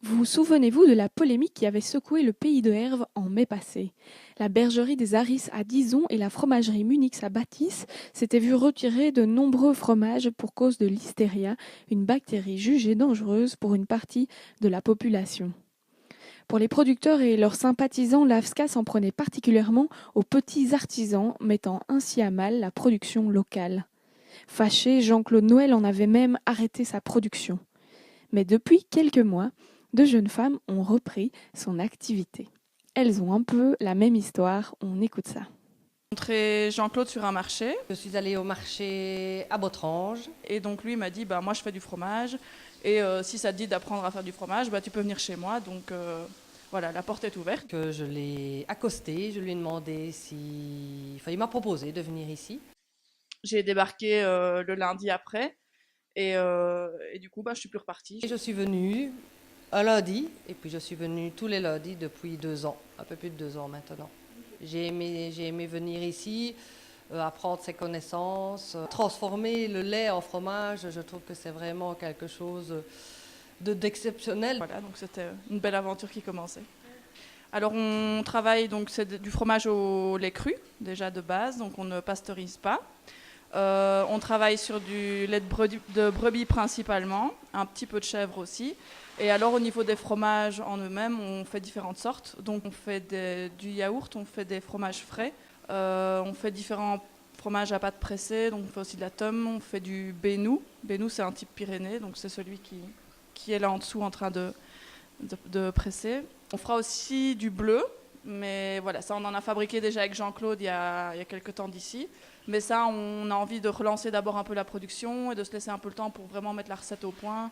Vous souvenez-vous de la polémique qui avait secoué le pays de Herve en mai passé? La bergerie des Aris à Dizon et la fromagerie Munich à Bâtisse s'étaient vues retirer de nombreux fromages pour cause de listeria, une bactérie jugée dangereuse pour une partie de la population. Pour les producteurs et leurs sympathisants, l'AFSCA s'en prenait particulièrement aux petits artisans, mettant ainsi à mal la production locale. Fâché, Jean-Claude Noël en avait même arrêté sa production. Mais depuis quelques mois, deux jeunes femmes ont repris son activité. Elles ont un peu la même histoire, on écoute ça. J'ai rencontré Jean-Claude sur un marché Je suis allée au marché à Botrange. et donc lui m'a dit moi je fais du fromage et si ça te dit d'apprendre à faire du fromage tu peux venir chez moi donc voilà, la porte est ouverte. Que je l'ai accosté, je lui ai demandé si... Enfin, il m'a proposé de venir ici. J'ai débarqué le lundi après et du coup je suis plus repartie. Et je suis venue un lundi et puis je suis venue tous les lundis depuis 2 ans, un peu plus de 2 ans maintenant. J'ai aimé venir ici, apprendre ses connaissances, transformer le lait en fromage. Je trouve que c'est vraiment quelque chose d'exceptionnel. Voilà, donc c'était une belle aventure qui commençait. Alors on travaille, donc c'est du fromage au lait cru, déjà de base, donc on ne pasteurise pas. On travaille sur du lait de brebis principalement, un petit peu de chèvre aussi. Et alors au niveau des fromages en eux-mêmes, on fait différentes sortes. Donc on fait du yaourt, on fait des fromages frais, on fait différents fromages à pâte pressée, donc on fait aussi de la tome, on fait du bénou. Bénou c'est un type pyrénées, donc c'est celui qui est là en dessous en train de presser. On fera aussi du bleu, mais voilà, ça on en a fabriqué déjà avec Jean-Claude il y a quelques temps d'ici. Mais ça, on a envie de relancer d'abord un peu la production et de se laisser un peu le temps pour vraiment mettre la recette au point.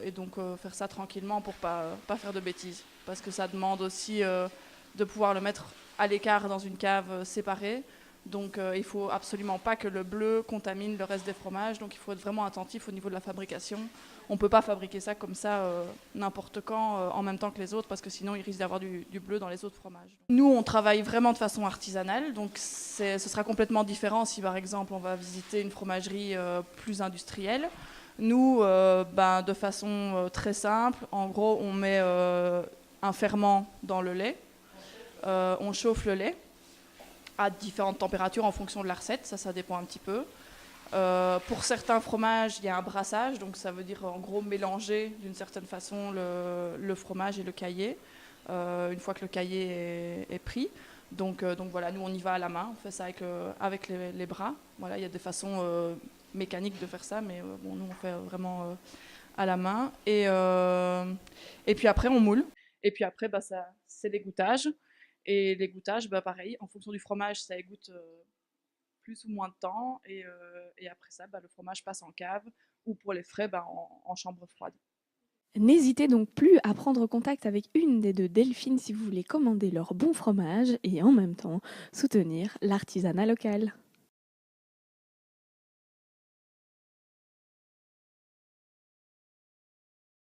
Et donc faire ça tranquillement pour pas faire de bêtises. Parce que ça demande aussi de pouvoir le mettre à l'écart dans une cave séparée. Donc il faut absolument pas que le bleu contamine le reste des fromages. Donc il faut être vraiment attentif au niveau de la fabrication. On ne peut pas fabriquer ça comme ça n'importe quand en même temps que les autres parce que sinon il risque d'avoir du bleu dans les autres fromages. Nous on travaille vraiment de façon artisanale, donc ce sera complètement différent si par exemple on va visiter une fromagerie plus industrielle. Nous, de façon très simple, en gros on met un ferment dans le lait, on chauffe le lait à différentes températures en fonction de la recette, ça dépend un petit peu. Pour certains fromages, il y a un brassage, donc ça veut dire en gros mélanger d'une certaine façon le fromage et le caillé, une fois que le caillé est pris. Donc voilà, nous on y va à la main, on fait ça avec les bras. Voilà, il y a des façons mécaniques de faire ça, mais bon, nous on fait vraiment à la main. Et puis après on moule, et puis après c'est l'égouttage. Et l'égouttage, pareil, en fonction du fromage, ça égoutte plus ou moins de temps. Et après ça, le fromage passe en cave ou pour les frais, en chambre froide. N'hésitez donc plus à prendre contact avec une des deux Delphines si vous voulez commander leur bon fromage et en même temps soutenir l'artisanat local.